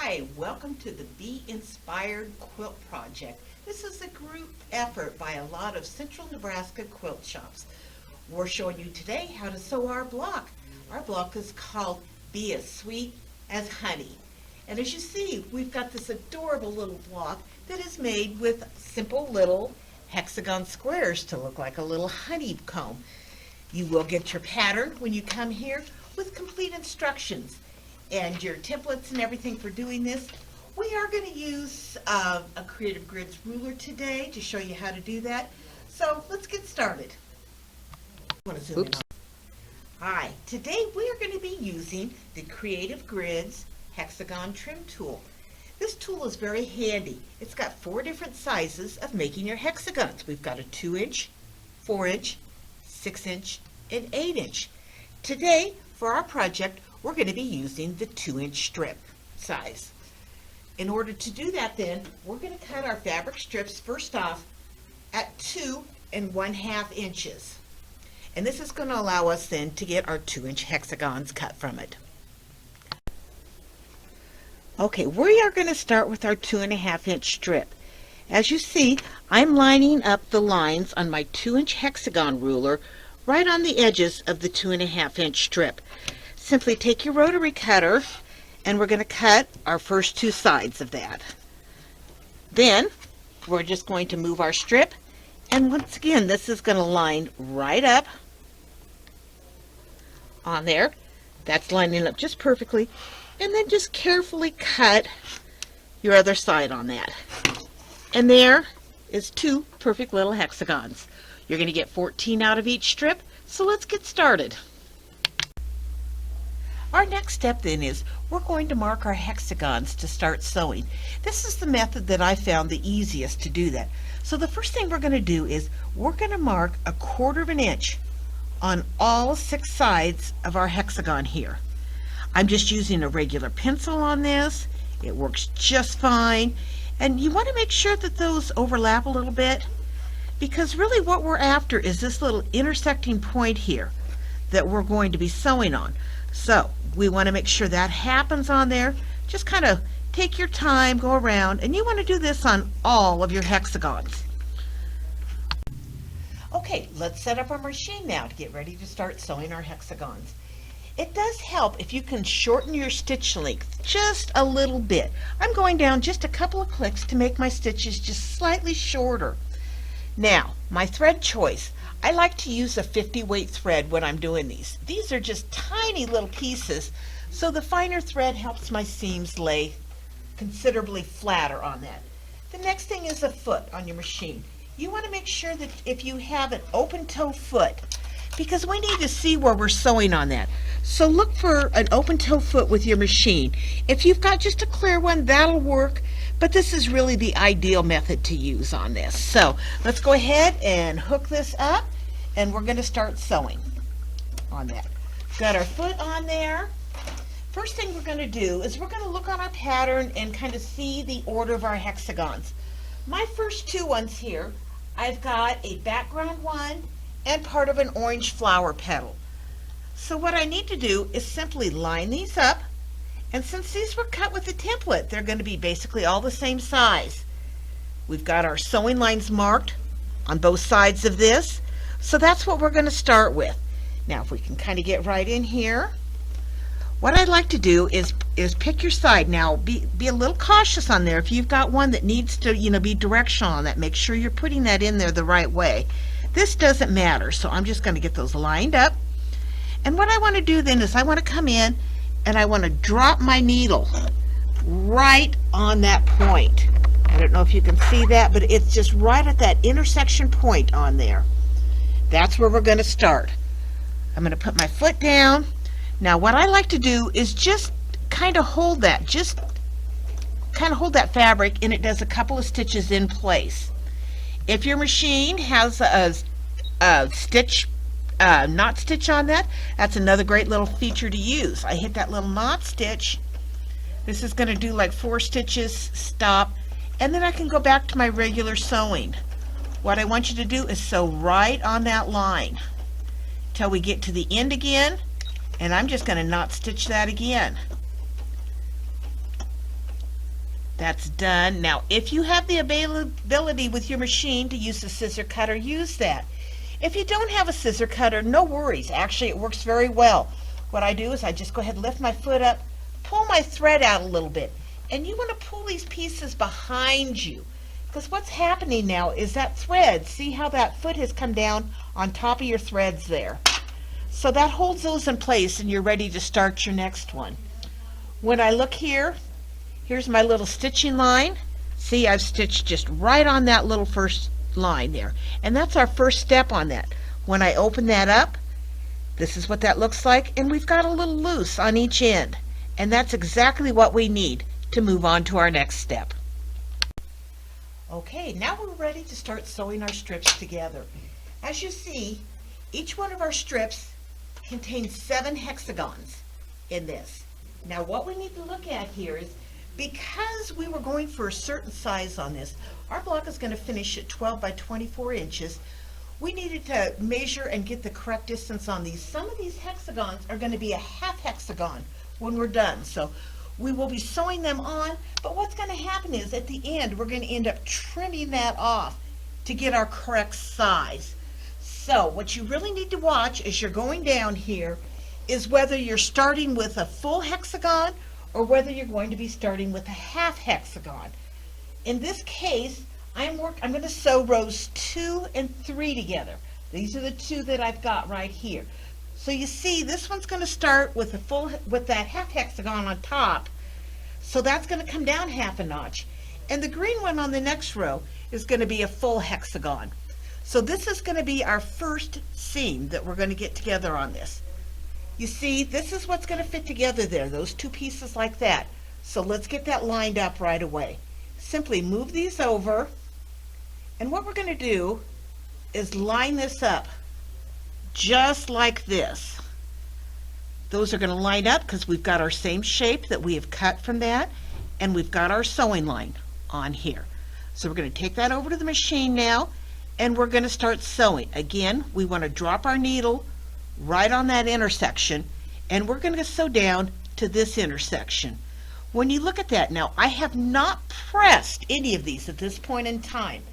Hi, welcome to the Be Inspired Quilt Project. This is a group effort by a lot of central Nebraska quilt shops. We're showing you today how to sew our block. Our block is called Be as Sweet as Honey. And as you see, we've got this adorable little block that is made with simple little hexagon squares to look like a little honeycomb. You will get your pattern when you come here with complete instructions and your templates and everything for doing this. We are going to use a Creative Grids ruler today to show you how to do that. So let's get started. I want to zoom in. Hi, today we are going to be using the Creative Grids Hexagon trim tool. This tool is very handy. It's got 4 different sizes of making your hexagons. We've got a 2-inch, 4-inch, 6-inch, and 8-inch. Today, for our project, we're going to be using the 2-inch strip size. In order to do that then, we're going to cut our fabric strips first off at 2 1/2 inches. And this is going to allow us then to get our 2-inch hexagons cut from it. Okay, we are going to start with our 2 1/2 inch strip. As you see, I'm lining up the lines on my 2-inch hexagon ruler right on the edges of the 2 1/2 inch strip. Simply take your rotary cutter and we're going to cut our first 2 sides of that. Then we're just going to move our strip, and once again this is going to line right up on there. That's lining up just perfectly, and then just carefully cut your other side on that. And there is 2 perfect little hexagons. You're going to get 14 out of each strip, so let's get started. Our next step then is we're going to mark our hexagons to start sewing. This is the method that I found the easiest to do that. So the first thing we're going to do is we're going to mark 1/4 inch on all 6 sides of our hexagon here. I'm just using a regular pencil on this. It works just fine. And you want to make sure that those overlap a little bit, because really what we're after is this little intersecting point here that we're going to be sewing on. So we want to make sure that happens on there. Just kind of take your time, go around, and you want to do this on all of your hexagons. Okay, let's set up our machine now to get ready to start sewing our hexagons. It does help if you can shorten your stitch length just a little bit. I'm going down just a couple of clicks to make my stitches just slightly shorter. Now, my thread choice. I like to use a 50 weight thread when I'm doing these. These are just tiny little pieces, so the finer thread helps my seams lay considerably flatter on that. The next thing is a foot on your machine. You want to make sure that if you have an open toe foot, because we need to see where we're sewing on that. So look for an open toe foot with your machine. If you've got just a clear one, that'll work, but this is really the ideal method to use on this. So let's go ahead and hook this up, and we're going to start sewing on that. Got our foot on there. First thing we're going to do is we're going to look on our pattern and kind of see the order of our hexagons. My first 2 ones here, I've got a background one and part of an orange flower petal. So what I need to do is simply line these up, and since these were cut with a template, they're going to be basically all the same size. We've got our sewing lines marked on both sides of this, so that's what we're going to start with. Now if we can kind of get right in here, what I'd like to do is pick your side. Now be a little cautious on there. If you've got one that needs to be directional on that, make sure you're putting that in there the right way. This doesn't matter, so I'm just going to get those lined up. And what I want to do then is I want to come in and I want to drop my needle right on that point. I don't know if you can see that, but it's just right at that intersection point on there. That's where we're going to start. I'm going to put my foot down. Now what I like to do is just kind of hold that, fabric, and it does a couple of stitches in place. If your machine has a stitch, knot stitch on that, that's another great little feature to use. I hit that little knot stitch. This is going to do like 4 stitches, stop, and then I can go back to my regular sewing. What I want you to do is sew right on that line till we get to the end again, and I'm just going to knot stitch that again. That's done. Now, if you have the availability with your machine to use the scissor cutter, use that. If you don't have a scissor cutter, no worries. Actually, it works very well. What I do is I just go ahead and lift my foot up, pull my thread out a little bit. And you want to pull these pieces behind you. Because what's happening now is that thread, see how that foot has come down on top of your threads there. So that holds those in place and you're ready to start your next one. When I look here, here's my little stitching line. See, I've stitched just right on that little first line there. And that's our first step on that. When I open that up, this is what that looks like, and we've got a little loose on each end. And that's exactly what we need to move on to our next step. Okay, now we're ready to start sewing our strips together. As you see, each one of our strips contains 7 hexagons in this. Now what we need to look at here is, because we were going for a certain size on this, our block is going to finish at 12 by 24 inches. We needed to measure and get the correct distance on these. Some of these hexagons are going to be a half hexagon when we're done. So we will be sewing them on, but what's going to happen is at the end we're going to end up trimming that off to get our correct size. So what you really need to watch as you're going down here is whether you're starting with a full hexagon or whether you're going to be starting with a half hexagon. In this case, I'm going to sew rows 2 and 3 together. These are the 2 that I've got right here. So you see, this one's going to start with that half hexagon on top. So that's going to come down half a notch. And the green one on the next row is going to be a full hexagon. So this is going to be our first seam that we're going to get together on this. You see, this is what's going to fit together there, those 2 pieces like that. So let's get that lined up right away. Simply move these over, and what we're going to do is line this up just like this. Those are going to line up because we've got our same shape that we have cut from that, and we've got our sewing line on here. So we're going to take that over to the machine now, and we're going to start sewing. Again, we want to drop our needle right on that intersection, and we're going to sew down to this intersection. When you look at that now, I have not pressed any of these at this point in time.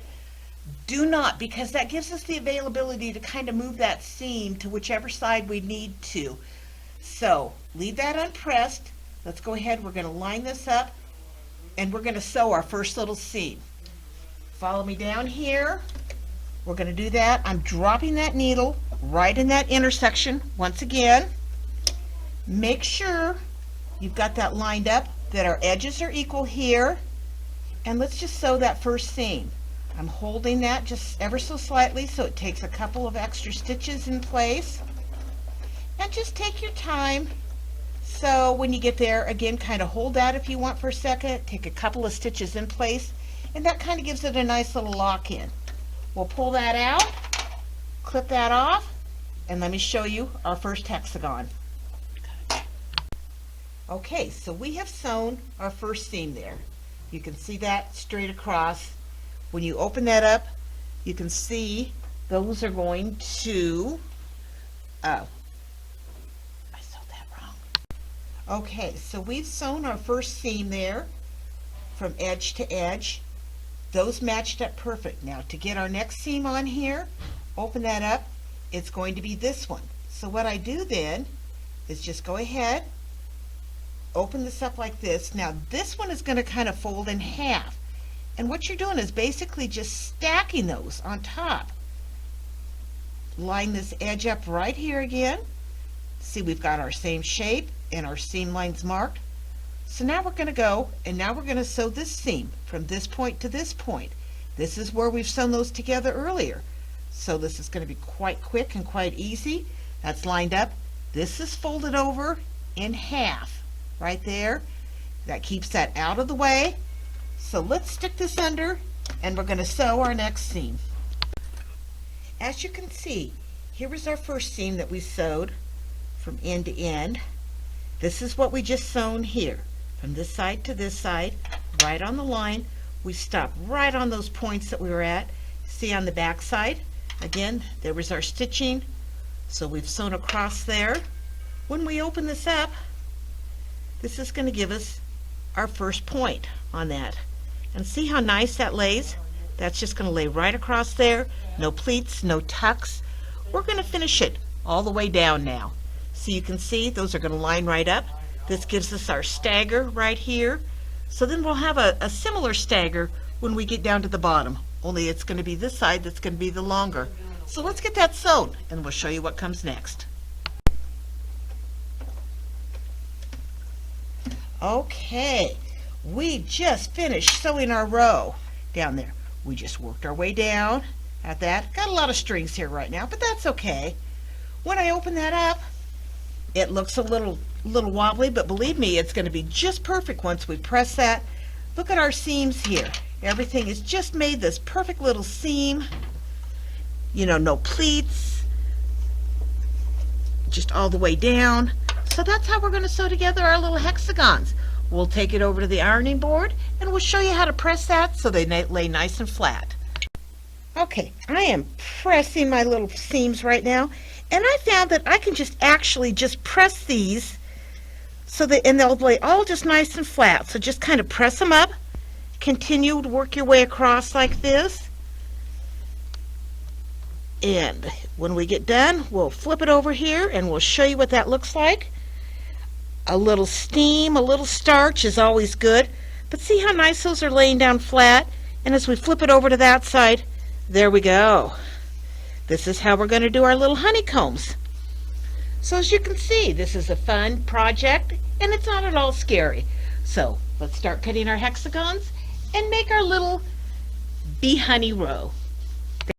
Do not, because that gives us the availability to kind of move that seam to whichever side we need to. So leave that unpressed. Let's go ahead, we're going to line this up, and we're going to sew our first little seam. Follow me down here. We're going to do that. I'm dropping that needle right in that intersection once again. Make sure you've got that lined up, that our edges are equal here, and let's just sew that first seam. I'm holding that just ever so slightly so it takes a couple of extra stitches in place, and just take your time. So when you get there, again, kind of hold that if you want for a second, take a couple of stitches in place, and that kind of gives it a nice little lock in. We'll pull that out, clip that off, and let me show you our first hexagon. Okay, so we have sewn our first seam there. You can see that straight across. When you open that up, you can see those are going to, oh, I sewed that wrong. Okay, so we've sewn our first seam there from edge to edge. Those matched up perfect. Now to get our next seam on here, open that up, it's going to be this one. So what I do then is just go ahead, open this up like this. Now this one is going to kind of fold in half. And what you're doing is basically just stacking those on top. Line this edge up right here again. See, we've got our same shape and our seam lines marked. So now we're going to go, and now we're going to sew this seam from this point to this point. This is where we've sewn those together earlier. So this is going to be quite quick and quite easy. That's lined up. This is folded over in half right there. That keeps that out of the way. So let's stick this under, and we're going to sew our next seam. As you can see, here is our first seam that we sewed from end to end. This is what we just sewn here. From this side to this side, right on the line. We stopped right on those points that we were at. See on the back side, again, there was our stitching. So we've sewn across there. When we open this up, this is going to give us our first point on that. And see how nice that lays? That's just going to lay right across there. No pleats, no tucks. We're going to finish it all the way down now. So you can see those are going to line right up. This gives us our stagger right here. So then we'll have a similar stagger when we get down to the bottom, only it's going to be this side that's going to be the longer. So let's get that sewn and we'll show you what comes next. Okay, we just finished sewing our row down there. We just worked our way down at that. Got a lot of strings here right now, but that's okay. When I open that up, it looks a little wobbly, but believe me, it's going to be just perfect once we press that. Look at our seams here. Everything is just made this perfect little seam. You know, no pleats, just all the way down. So that's how we're going to sew together our little hexagons. We'll take it over to the ironing board and we'll show you how to press that so they lay nice and flat. Okay, I am pressing my little seams right now, and I found that I can just actually just press these so that, and they'll lay all just nice and flat. So just kind of press them up, continue to work your way across like this, and when we get done, we'll flip it over here and we'll show you what that looks like. A little steam, a little starch is always good, but see how nice those are laying down flat? And as we flip it over to that side, there we go. This is how we're going to do our little honeycombs. So as you can see, this is a fun project and it's not at all scary. So let's start cutting our hexagons and make our little bee honey row.